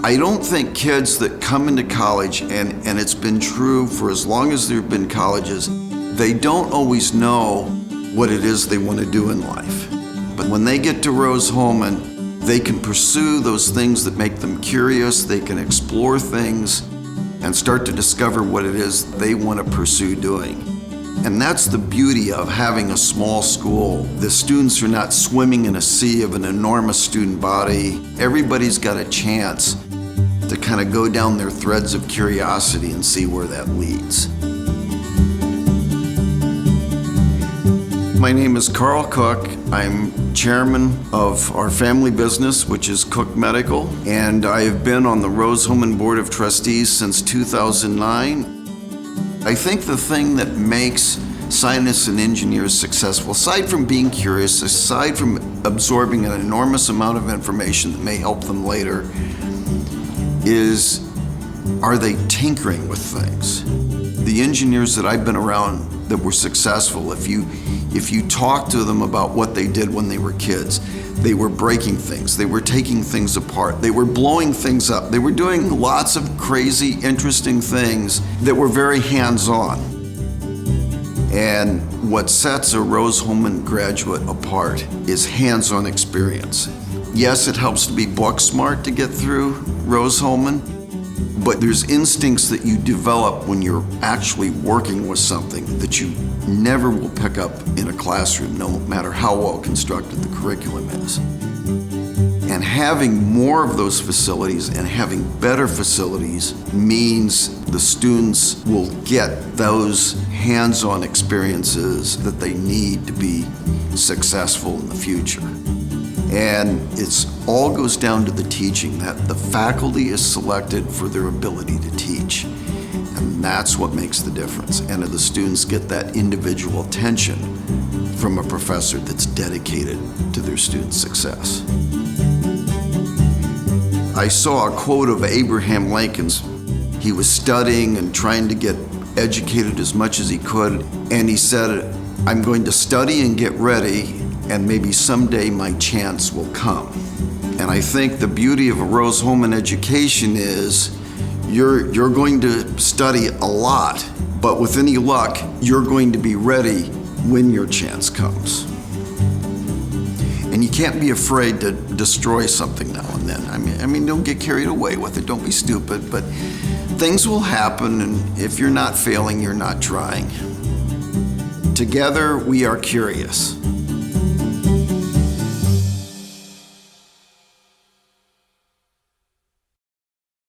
I don't think kids that come into college, and it's been true for as long as there have been colleges, they don't always know what it is they want to do in life. But when they get to Rose-Hulman, they can pursue those things that make them curious, they can explore things, and start to discover what it is they want to pursue doing. And that's the beauty of having a small school. The students are not swimming in a sea of an enormous student body. Everybody's got a chance to kind of go down their threads of curiosity and see where that leads. My name is Carl Cook. I'm chairman of our family business, which is Cook Medical, and I have been on the Rose-Hulman Board of Trustees since 2009. I think the thing that makes scientists and engineers successful, aside from being curious, aside from absorbing an enormous amount of information that may help them later, is, are they tinkering with things? The engineers that I've been around that were successful, if you talk to them about what they did when they were kids, they were breaking things, they were taking things apart, they were blowing things up, they were doing lots of crazy, interesting things that were very hands-on. And what sets a Rose-Hulman graduate apart is hands-on experience. Yes, it helps to be book smart to get through Rose-Hulman, but there's instincts that you develop when you're actually working with something that you never will pick up in a classroom, no matter how well constructed the curriculum is. And having more of those facilities and having better facilities means the students will get those hands-on experiences that they need to be successful in the future. And it all goes down to the teaching, that the faculty is selected for their ability to teach. And that's what makes the difference. And the students get that individual attention from a professor that's dedicated to their students' success. I saw a quote of Abraham Lincoln's. He was studying and trying to get educated as much as he could. And he said, "I'm going to study and get ready, and maybe someday my chance will come." And I think the beauty of a Rose-Hulman education is you're going to study a lot, but with any luck, you're going to be ready when your chance comes. And you can't be afraid to destroy something now and then. I mean, don't get carried away with it, don't be stupid, but things will happen, and if you're not failing, you're not trying. Together, we are curious.